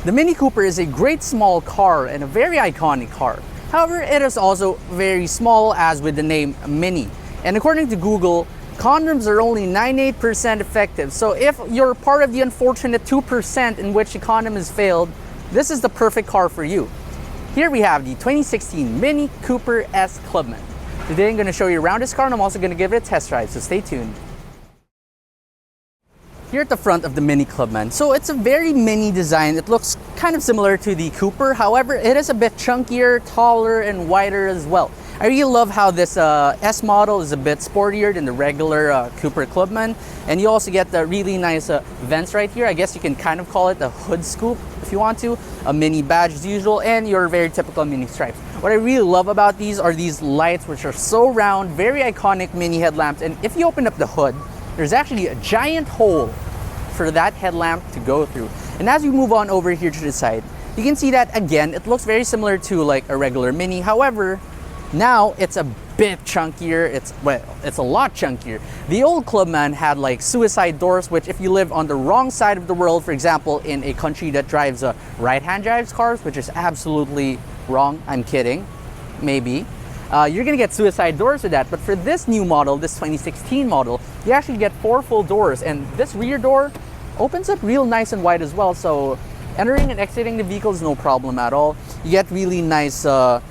The Mini Cooper is a great small car and a very iconic car. However, it is also very small, as with the name Mini. And according to Google, condoms are only 98% effective. So if you're part of the unfortunate 2% in which a condom has failed, this is the perfect car for you. Here we have the 2016 Mini Cooper S Clubman. Today I'm going to show you around this car, and I'm also going to give it a test drive, so stay tuned. Here at the front of the Mini Clubman, so it's a very mini design. It looks kind of similar to the Cooper, however, it is a bit chunkier, taller, and wider as well. I really love how this S model is a bit sportier than the regular Cooper Clubman, and you also get the really nice vents right here. I guess you can kind of call it a hood scoop if you want to. A mini badge as usual, and your very typical mini stripes. What I really love about these are these lights, which are so round, very iconic mini headlamps, and if you open up the hood, there's actually a giant hole for that headlamp to go through. And as we move on over here to the side, you can see that again, it looks very similar to like a regular Mini. However, now it's a bit chunkier. It's a lot chunkier. The old Clubman had like suicide doors, which if you live on the wrong side of the world, for example, in a country that drives right-hand drives cars, which is absolutely wrong. I'm kidding. Maybe. You're gonna get suicide doors with that, but for this new model, this 2016 model, you actually get 4 full doors, and this rear door opens up real nice and wide as well, so entering and exiting the vehicle is no problem at all. You get really nice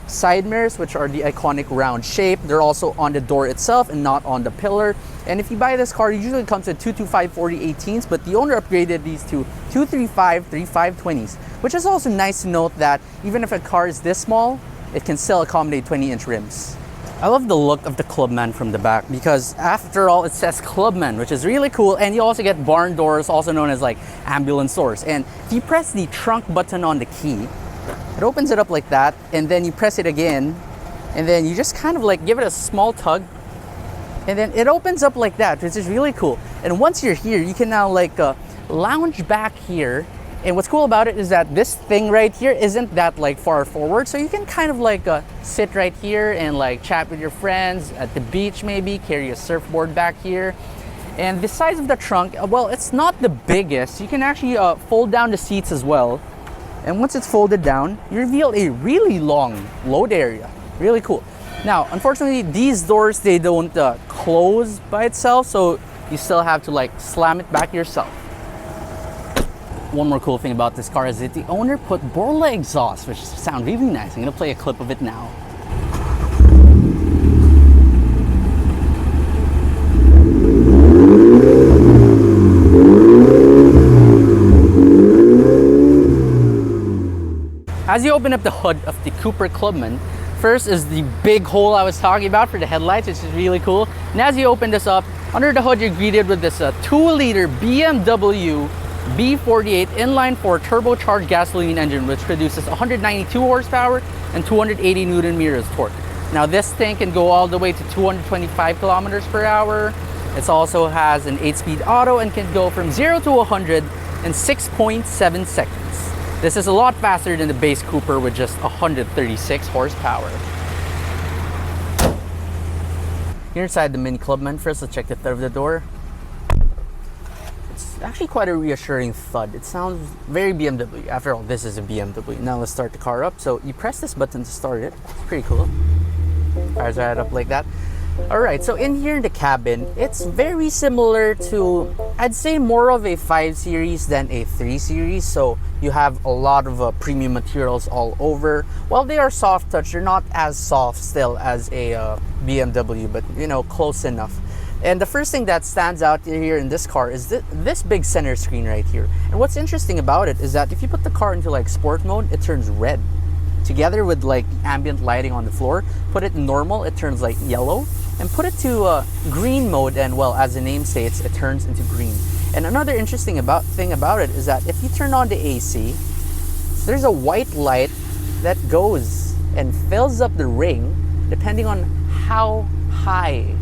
side mirrors, which are the iconic round shape. They're also on the door itself and not on the pillar. And if you buy this car, it usually comes with 225 4018s, but the owner upgraded these to 235 3520s, which is also nice to note that even if a car is this small, it can still accommodate 20-inch rims. I love the look of the Clubman from the back because after all, it says Clubman, which is really cool. And you also get barn doors, also known as like ambulance doors. And if you press the trunk button on the key, it opens it up like that. And then you press it again, and then you just kind of like give it a small tug, and then it opens up like that, which is really cool. And once you're here, you can now like lounge back here. And what's cool about it is that this thing right here isn't that like far forward, so you can kind of like sit right here and like chat with your friends at the beach, maybe carry a surfboard back here. And the size of the trunk, well, it's not the biggest. You can actually fold down the seats as well, and once it's folded down, you reveal a really long load area. Really cool. Now unfortunately, these doors, they don't close by itself, so you still have to like slam it back yourself. One more cool thing about this car is that the owner put Borla exhaust, which sound really nice. I'm gonna play a clip of it now. As you open up the hood of the Cooper Clubman, first is the big hole I was talking about for the headlights, which is really cool. And as you open this up, under the hood you're greeted with this 2-liter BMW B48 inline-4 turbocharged gasoline engine, which produces 192 horsepower and 280 newton meters torque. Now this thing can go all the way to 225 kilometers per hour. It also has an 8-speed auto and can go from 0 to 100 in 6.7 seconds. This is a lot faster than the base Cooper with just 136 horsepower. Here inside the Mini Clubman, first let's check the third of the door. Actually quite a reassuring thud. It sounds very BMW. After all, this is a BMW. Now let's start the car up. So you press this button to start it. It's pretty cool. Fires right up like that. Alright, so in here in the cabin, it's very similar to, I'd say, more of a 5 Series than a 3 Series. So you have a lot of premium materials all over. While they are soft touch, they're not as soft still as a BMW, but you know, close enough. And the first thing that stands out here in this car is this big center screen right here. And what's interesting about it is that if you put the car into like sport mode, it turns red. Together with like ambient lighting on the floor, put it in normal, it turns like yellow. And put it to green mode, and well, as the name states, it turns into green. And another interesting thing about it is that if you turn on the AC, there's a white light that goes and fills up the ring depending on how high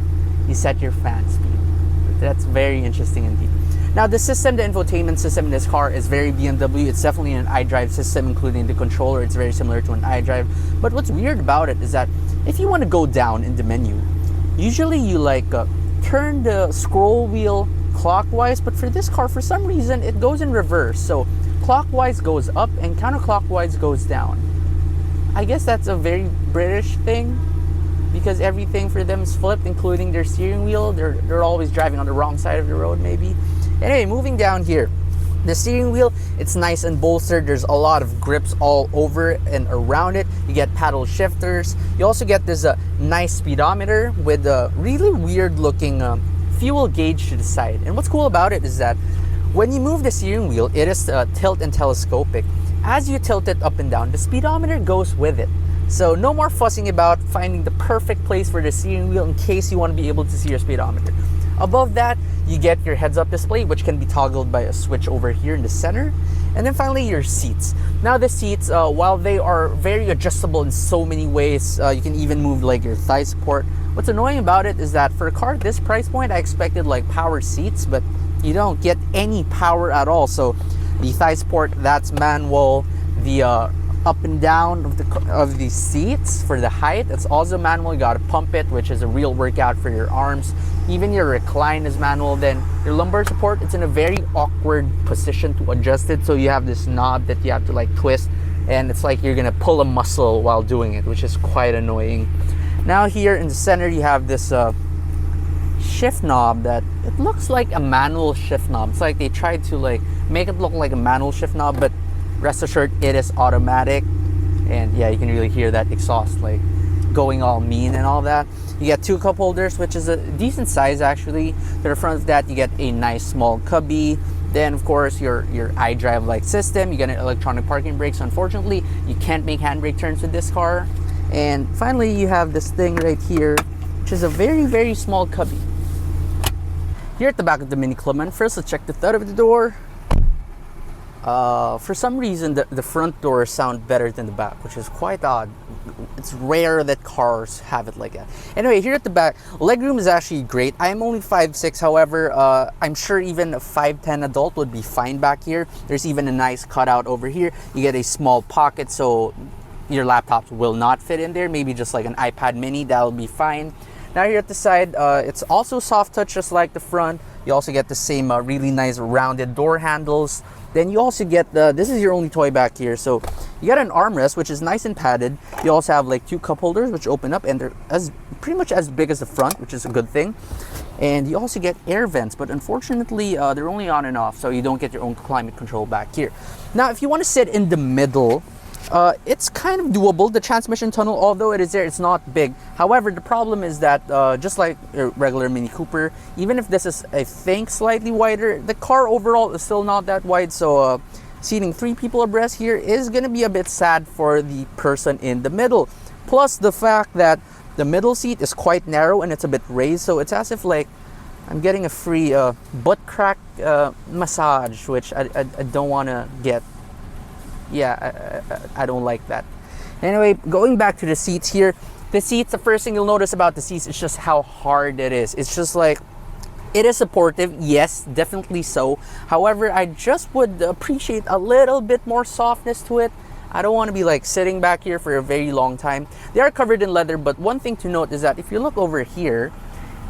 you set your fan speed. That's very interesting indeed. Now the system, the infotainment system in this car is very BMW. It's definitely an iDrive system, including the controller. It's very similar to an iDrive. But what's weird about it is that if you want to go down in the menu, usually you like turn the scroll wheel clockwise, but for this car, for some reason, it goes in reverse. So clockwise goes up and counterclockwise goes down. I guess that's a very British thing, because everything for them is flipped, including their steering wheel. They're always driving on the wrong side of the road, maybe. Anyway, moving down here, the steering wheel, it's nice and bolstered. There's a lot of grips all over and around it. You get paddle shifters. You also get this nice speedometer with a really weird looking fuel gauge to the side. And what's cool about it is that when you move the steering wheel, it is tilt and telescopic. As you tilt it up and down, the speedometer goes with it. So no more fussing about finding the perfect place for the steering wheel in case you want to be able to see your speedometer. Above that, you get your heads-up display, which can be toggled by a switch over here in the center. And then finally, your seats. Now the seats, while they are very adjustable in so many ways, you can even move like your thigh support. What's annoying about it is that for a car at this price point, I expected like power seats, but you don't get any power at all. So the thigh support, that's manual. The up and down of the seats for the height, it's also manual. You gotta pump it, which is a real workout for your arms. Even your recline is manual. Then your lumbar support, it's in a very awkward position to adjust it, so you have this knob that you have to like twist, and it's like you're gonna pull a muscle while doing it, which is quite annoying. Now here in the center, you have this shift knob that it looks like a manual shift knob. It's like they tried to like make it look like a manual shift knob, but rest assured it is automatic. And yeah, you can really hear that exhaust like going all mean and all that. You get two cup holders, which is a decent size actually. To the front of that, you get a nice small cubby. Then of course your iDrive like system. You get an electronic parking brakes. Unfortunately, you can't make handbrake turns with this car. And finally, you have this thing right here, which is a very, very small cubby. Here at the back of the Mini Clubman, first let's check the thud of the door. For some reason, the front doors sound better than the back, which is quite odd. It's rare that cars have it like that. Anyway, here at the back, legroom is actually great. I am only 5'6", however, I'm sure even a 5'10" adult would be fine back here. There's even a nice cutout over here. You get a small pocket, so your laptops will not fit in there. Maybe just like an iPad mini, that'll be fine. Now here at the side, it's also soft touch just like the front. You also get the same really nice rounded door handles. Then you also get this is your only toy back here. So you got an armrest, which is nice and padded. You also have like two cup holders, which open up, and they're pretty much as big as the front, which is a good thing. And you also get air vents, but unfortunately, they're only on and off, so you don't get your own climate control back here. Now, if you want to sit in the middle, it's kind of doable. The transmission tunnel, although it is there, it's not big. However, the problem is that just like a regular Mini Cooper, even if this is, I think, slightly wider, the car overall is still not that wide. So seating 3 people abreast here is going to be a bit sad for the person in the middle. Plus the fact that the middle seat is quite narrow and it's a bit raised, so it's as if like I'm getting a free butt crack massage, which I don't want to get. Yeah, I don't like that. Anyway, going back to the seats here, the seats, the first thing you'll notice about the seats is just how hard it is. It's just like, it is supportive, yes, definitely so. However, I just would appreciate a little bit more softness to it. I don't want to be like sitting back here for a very long time. They are covered in leather, but one thing to note is that if you look over here,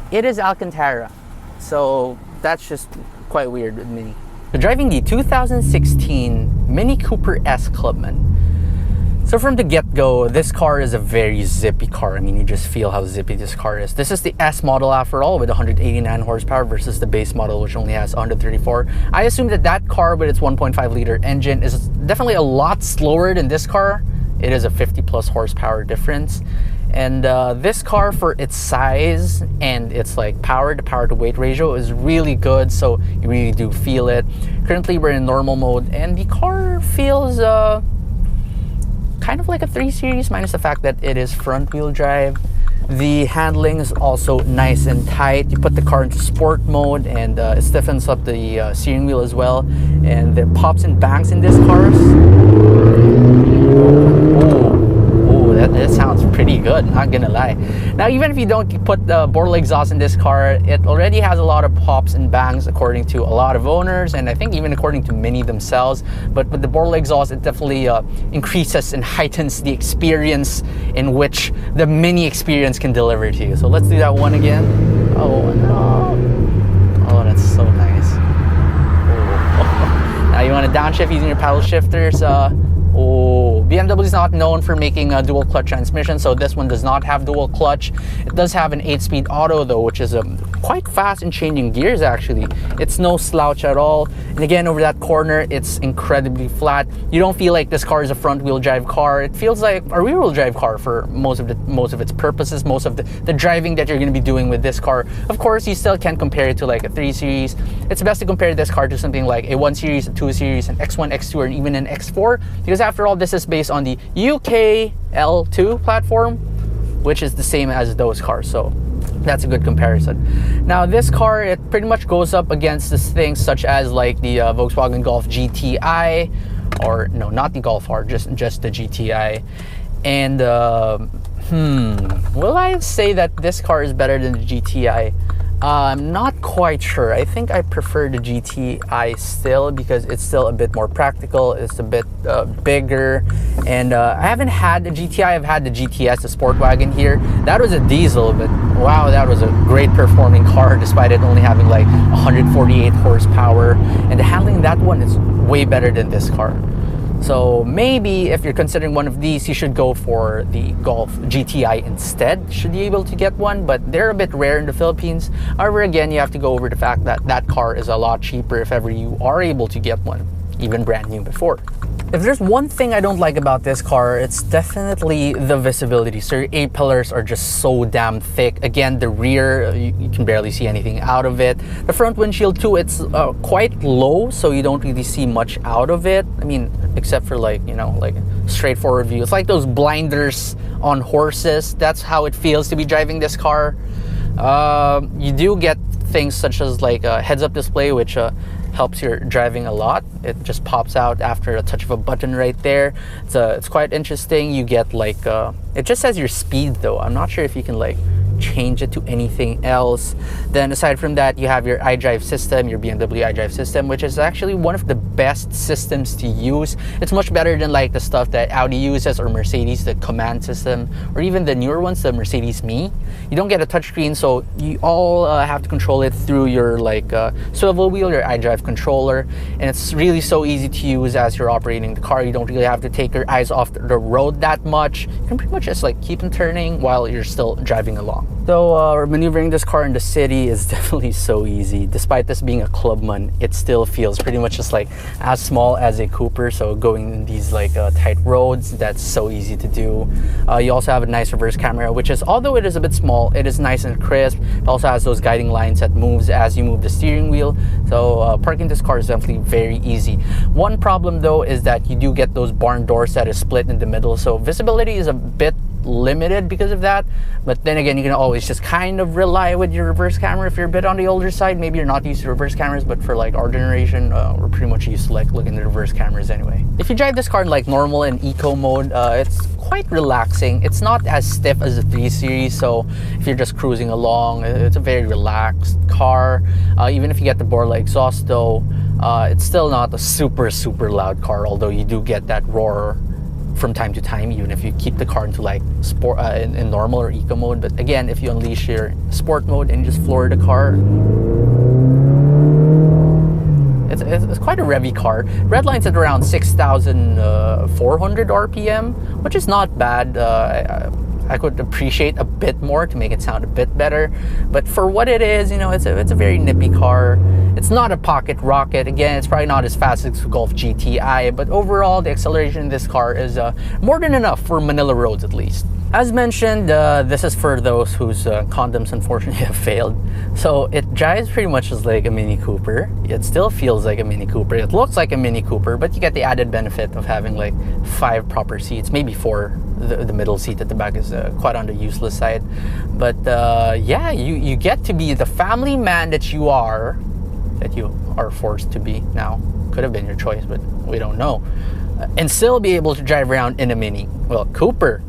it is Alcantara. So that's just quite weird with Mini. So driving the 2016 Mini Cooper S Clubman. So from the get-go, this car is a very zippy car. I mean, you just feel how zippy this car is. This is the S model after all, with 189 horsepower versus the base model, which only has 134. I assume that that car with its 1.5 liter engine is definitely a lot slower than this car. It is a 50 plus horsepower difference. And this car, for its size and its like power to weight ratio, is really good, so you really do feel it. Currently we're in normal mode, and the car feels kind of like a 3 Series, minus the fact that it is front wheel drive. The handling is also nice and tight. You put the car into sport mode, and it stiffens up the steering wheel as well, and the pops and bangs in this car. That sounds pretty good, not gonna lie. Now, even if you don't put the Borla exhaust in this car, it already has a lot of pops and bangs according to a lot of owners, and I think even according to Mini themselves. But with the Borla exhaust, it definitely increases and heightens the experience in which the Mini experience can deliver to you. So let's do that one again. Oh no. Oh, that's so nice. Oh. Now you want to downshift using your paddle shifters. BMW is not known for making a dual clutch transmission, so this one does not have dual clutch. It does have an 8-speed auto though, which is quite fast in changing gears actually. It's no slouch at all. And again, over that corner, it's incredibly flat. You don't feel like this car is a front-wheel drive car. It feels like a rear-wheel drive car for most of its purposes, most of the driving that you're going to be doing with this car. Of course, you still can't compare it to like a 3 Series. It's best to compare this car to something like a 1 Series, a 2 Series, an X1, X2, or even an X4, because after all, this is based on the UK L2 platform, which is the same as those cars. So that's a good comparison. Now this car, it pretty much goes up against these things such as like the Volkswagen Golf GTI, or no, not the Golf R, just the GTI. And will I say that this car is better than the GTI? I'm not quite sure. I think I prefer the GTI still because it's still a bit more practical. It's a bit bigger, and I haven't had the GTI. I've had the GTS, the sport wagon here. That was a diesel, but wow, that was a great performing car despite it only having like 148 horsepower. And the handling in that one is way better than this car. So maybe if you're considering one of these, you should go for the Golf GTI instead, should you be able to get one, but they're a bit rare in the Philippines. However, again, you have to go over the fact that that car is a lot cheaper if ever you are able to get one, even brand new before. If there's one thing I don't like about this car, it's definitely the visibility. So your A-pillars are just so damn thick. Again, the rear, you can barely see anything out of it. The front windshield too, it's quite low, so you don't really see much out of it. I mean, except for like, you know, like straightforward view. It's like those blinders on horses. That's how it feels to be driving this car. You do get things such as like a heads-up display, which helps your driving a lot. It just pops out after a touch of a button right there. It's quite interesting. You get like it just says your speed though. I'm not sure if you can like change it to anything else. Then aside from that, you have your iDrive system, your BMW iDrive system, which is actually one of the best systems to use. It's much better than like the stuff that Audi uses or Mercedes, the command system, or even the newer ones, the Mercedes Me. You don't get a touchscreen, so you all have to control it through your like swivel wheel, your iDrive controller, and it's really so easy to use as you're operating the car. You don't really have to take your eyes off the road that much. You can pretty much just like keep them turning while you're still driving along. So maneuvering this car in the city is definitely so easy. Despite this being a Clubman, it still feels pretty much just like as small as a Cooper. So going in these like tight roads, that's so easy to do. You also have a nice reverse camera, which is, although it is a bit small, it is nice and crisp. It also has those guiding lines that moves as you move the steering wheel. So parking this car is definitely very easy. One problem though is that you do get those barn doors that is split in the middle. So visibility is a bit limited because of that, but then again, you can always just kind of rely with your reverse camera if you're a bit on the older side. Maybe you're not used to reverse cameras, but for like our generation, we're pretty much used to like looking at reverse cameras anyway. If you drive this car in like normal and eco mode, it's quite relaxing. It's not as stiff as the 3 Series, so if you're just cruising along, it's a very relaxed car. Even if you get the Borla exhaust though, it's still not a super loud car, although you do get that roar from time to time, even if you keep the car into like sport in normal or eco mode. But again, if you unleash your sport mode and you just floor the car, it's quite a revvy car. Redline's at around 6,400 RPM, which is not bad. I could appreciate a bit more to make it sound a bit better, but for what it is, you know, it's a very nippy car. It's not a pocket rocket. Again, it's probably not as fast as the Golf GTI, but overall, the acceleration in this car is more than enough for Manila roads at least. As mentioned, this is for those whose condoms unfortunately have failed. So it drives pretty much as like a Mini Cooper. It still feels like a Mini Cooper. It looks like a Mini Cooper, but you get the added benefit of having like 5 proper seats, maybe 4. The middle seat at the back is quite on the useless side. But yeah, you get to be the family man that you are forced to be now. Could have been your choice, but we don't know. And still be able to drive around in a Mini, well, Cooper.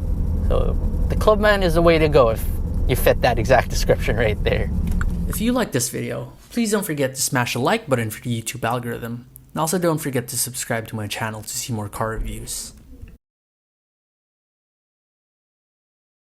So the Clubman is the way to go if you fit that exact description right there. If you like this video, please don't forget to smash the like button for the YouTube algorithm. And also don't forget to subscribe to my channel to see more car reviews.